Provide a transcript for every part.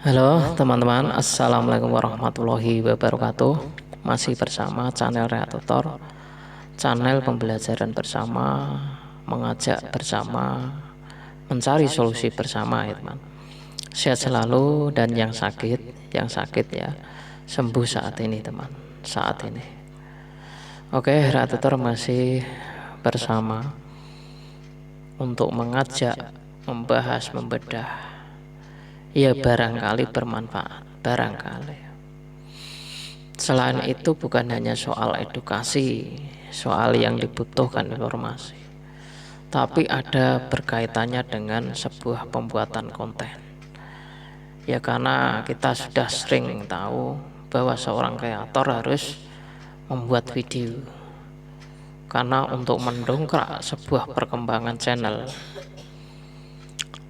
Halo teman-teman, Assalamualaikum warahmatullahi wabarakatuh. Masih bersama channel Rea Tutor, channel pembelajaran bersama, mengajak bersama, mencari solusi bersama ya teman. Sehat selalu, dan yang sakit ya sembuh saat ini teman, saat ini. Oke, Rea Tutor masih bersama untuk mengajak, membahas, membedah. Ya barangkali bermanfaat, barangkali. Selain itu bukan hanya soal edukasi, soal yang dibutuhkan informasi, tapi ada berkaitannya dengan sebuah pembuatan konten. Ya karena kita sudah sering tahu bahwa seorang kreator harus membuat video. Karena untuk mendongkrak sebuah perkembangan channel,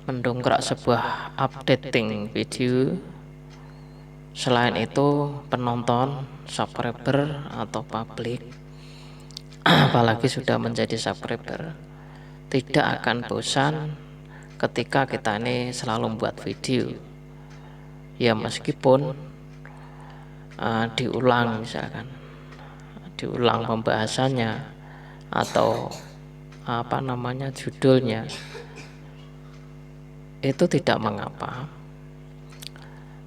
mendongkrak sebuah updating video, selain itu penonton, subscriber atau publik, apalagi sudah menjadi subscriber, tidak akan bosan ketika kita ini selalu membuat video. Ya meskipun diulang, misalkan diulang pembahasannya atau judulnya, itu tidak mengapa.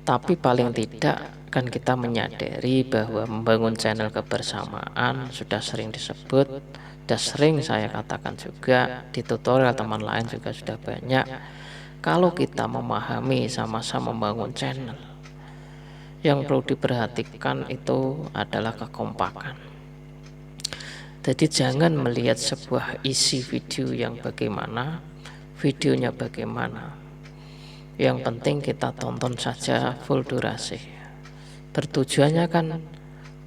Tapi paling tidak kan kita menyadari bahwa membangun channel kebersamaan sudah sering disebut, sudah sering saya katakan juga di tutorial teman lain juga sudah banyak. Kalau kita memahami sama-sama membangun channel, yang perlu diperhatikan itu adalah kekompakan. Jadi jangan melihat sebuah isi video yang bagaimana, videonya bagaimana. Yang penting kita tonton saja full durasi. Bertujuannya kan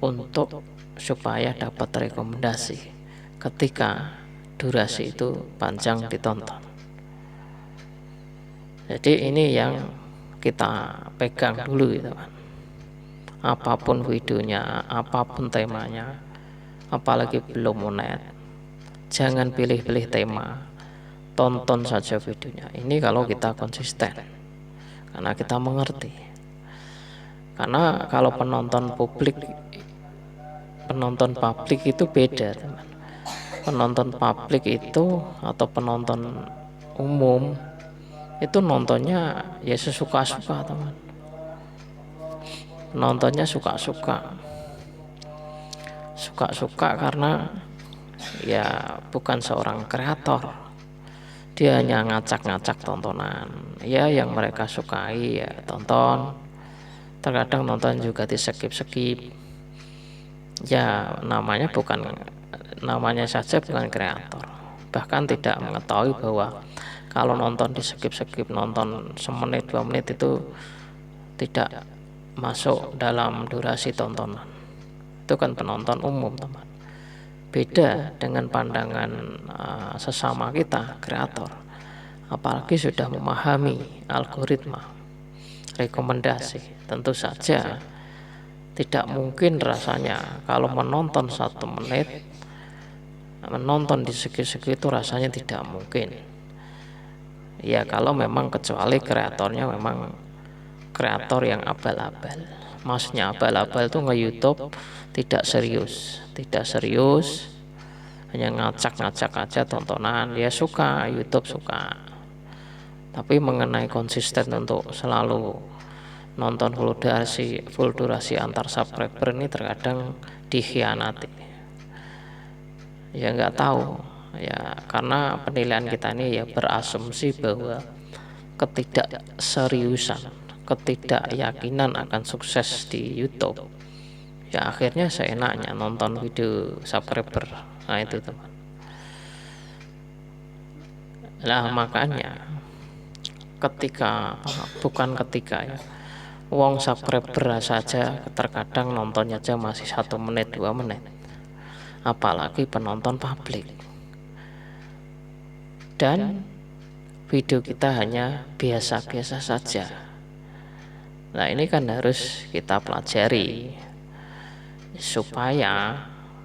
untuk supaya dapat rekomendasi ketika durasi itu panjang ditonton. Jadi ini yang kita pegang dulu ya teman. Apapun videonya, apapun temanya, apalagi belum monet, jangan pilih-pilih tema, tonton saja videonya. Ini kalau kita konsisten, karena kita mengerti. Karena kalau penonton publik itu beda teman. Penonton publik itu atau penonton umum itu nontonnya ya sesuka-suka teman. Nontonnya suka-suka karena ya bukan seorang kreator. Dia hanya ngacak-ngacak tontonan ya yang mereka sukai ya tonton. Terkadang nonton juga di skip-skip. Ya namanya saja bukan kreator, bahkan tidak mengetahui bahwa kalau nonton di skip-skip, nonton semenit 2 menit itu tidak masuk dalam durasi tontonan. Itu kan penonton umum teman. Beda dengan pandangan sesama kita kreator, apalagi sudah memahami algoritma rekomendasi. Tentu saja tidak mungkin rasanya kalau menonton 1 menit, menonton di segi-segi itu rasanya tidak mungkin. Ya kalau memang kecuali kreatornya memang kreator yang abal-abal. Maksudnya abal-abal itu nge-YouTube tidak serius, hanya ngacak-ngacak aja tontonan. Dia suka, YouTube suka. Tapi mengenai konsisten untuk selalu nonton full durasi antar subscriber ini terkadang dikhianati. Ya nggak tahu ya, karena penilaian kita ini ya berasumsi bahwa ketidakseriusan, ketidakyakinan akan sukses di YouTube. Ya akhirnya seenaknya nonton video subscriber. Nah itu teman. Nah makanya ketika wong subscriber saja terkadang nontonnya aja masih 1 menit 2 menit, apalagi penonton publik, dan video kita hanya biasa-biasa saja. Nah ini kan harus kita pelajari supaya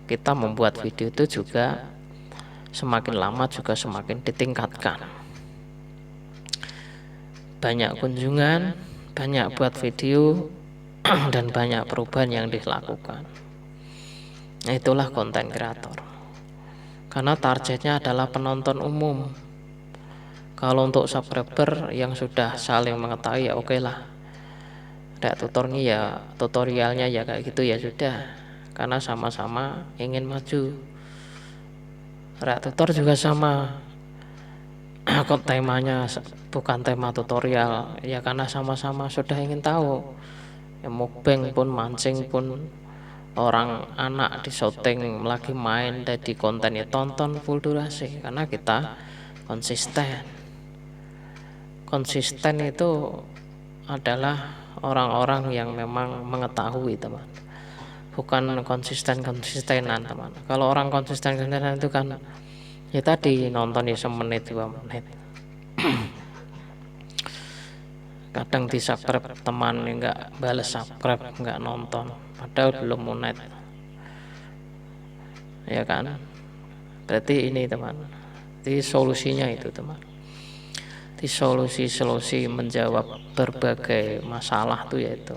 kita membuat video itu juga semakin lama juga semakin ditingkatkan. Banyak kunjungan, banyak buat video dan banyak perubahan yang dilakukan. Nah, itulah konten kreator, karena targetnya adalah penonton umum. Kalau untuk subscriber yang sudah saling mengetahui ya oke lah, ada tutorialnya ya kayak gitu ya sudah, karena sama-sama ingin maju. Tutor juga sama, kok temanya bukan tema tutorial ya, karena sama-sama sudah ingin tahu ya, mukbang pun mancing pun orang anak di syuting lagi main jadi kontennya tonton full durasi, karena kita konsisten itu adalah orang-orang yang memang mengetahui teman, bukan konsistenan teman. Kalau orang konsistenan itu kan ya tadi nonton ya semenit 2 menit kadang di subscribe teman nggak balas subscribe, nggak nonton padahal belum monet ya kan. Berarti ini teman, di solusinya itu teman, di solusi menjawab berbagai masalah tuh yaitu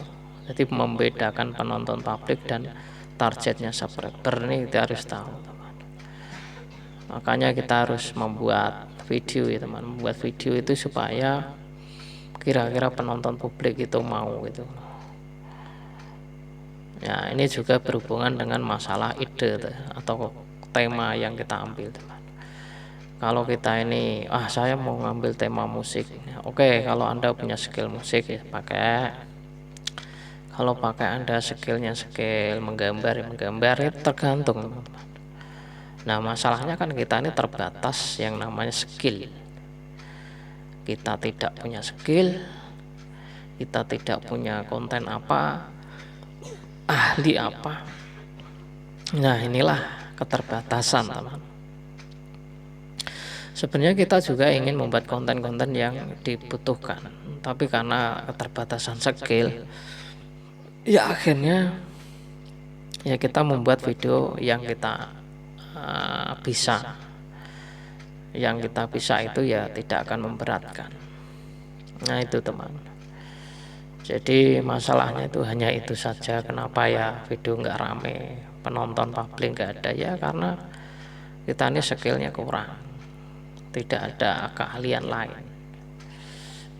jadi membedakan penonton publik dan targetnya subscriber. Ini kita harus tahu teman. Makanya kita harus membuat video ya teman, membuat video itu supaya kira-kira penonton publik itu mau gitu ya. Ini juga berhubungan dengan masalah ide atau tema yang kita ambil teman. Kalau kita ini saya mau ngambil tema musik, oke, kalau Anda punya skill musik ya pakai. Kalau pakai Anda skillnya skill menggambar itu tergantung teman-teman. Nah masalahnya kan kita ini terbatas yang namanya skill. Kita tidak punya skill, kita tidak punya konten apa, ahli apa. Nah inilah keterbatasan teman. Sebenarnya kita juga ingin membuat konten-konten yang dibutuhkan, tapi karena keterbatasan skill ya akhirnya ya kita membuat video yang kita bisa. Yang kita bisa itu ya tidak akan memberatkan. Nah itu teman. Jadi masalahnya itu hanya itu saja. Kenapa ya video nggak rame, penonton publik nggak ada ya, karena kita ini skillnya kurang, tidak ada keahlian lain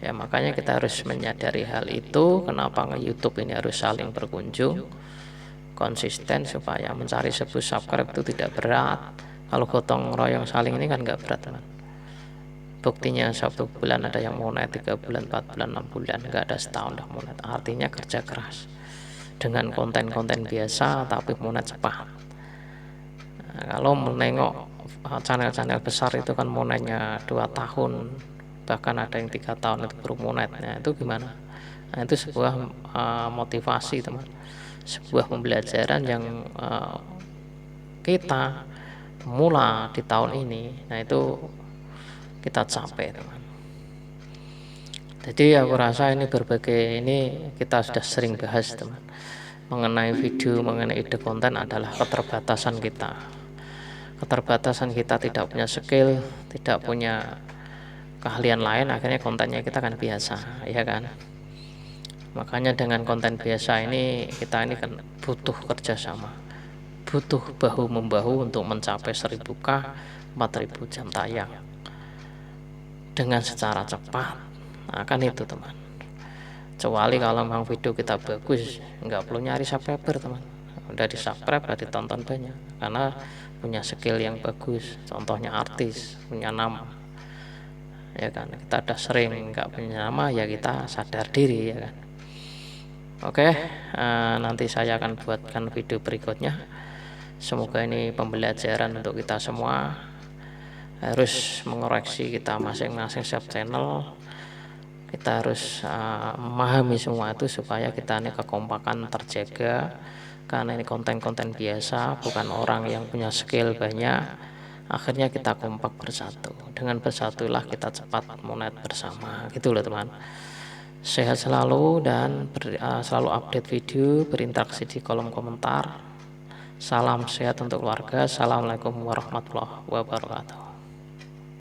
ya. Makanya kita harus menyadari hal itu. Kenapa nge-YouTube ini harus saling berkunjung, konsisten, supaya mencari 1000 subscribe itu tidak berat. Kalau gotong royong saling ini kan nggak berat teman. Buktinya 1 bulan ada yang monet, 3 bulan, 4 bulan, 6 bulan, nggak ada setahun dah monet. Artinya kerja keras dengan konten-konten biasa tapi monet cepat. Nah, kalau menengok channel-channel besar itu kan monetnya 2 tahun, bahkan ada yang 3 tahun itu baru monet. Nah itu gimana? Nah itu sebuah motivasi teman, sebuah pembelajaran yang kita mula di tahun ini. Nah itu kita capai teman. Jadi aku rasa ini berbagai ini kita sudah sering bahas teman, mengenai video, mengenai ide konten adalah keterbatasan kita. Keterbatasan kita tidak punya skill, tidak punya keahlian lain, akhirnya kontennya kita kan biasa ya kan. Makanya dengan konten biasa ini kita ini kan butuh kerjasama, butuh bahu membahu untuk mencapai 1000K, 4000 jam tayang dengan secara cepat. Nah kan itu teman. Kecuali kalau memang video kita bagus, nggak perlu nyari subscriber teman, udah di subscribe, udah ditonton banyak, karena punya skill yang bagus. Contohnya artis punya nama ya kan, kita udah sering nggak punya nama ya kita sadar diri ya kan. Oke, nanti saya akan buatkan video berikutnya. Semoga ini pembelajaran untuk kita semua. Harus mengoreksi kita masing-masing sub channel. Kita harus memahami semua itu supaya kita ini kekompakan terjaga. Karena ini konten-konten biasa, bukan orang yang punya skill banyak. Akhirnya kita kompak bersatu. Dengan bersatulah kita cepat monet bersama. Gitu loh teman. Sehat selalu dan selalu update video, berinteraksi di kolom komentar. Salam sehat untuk keluarga. Assalamualaikum warahmatullahi wabarakatuh.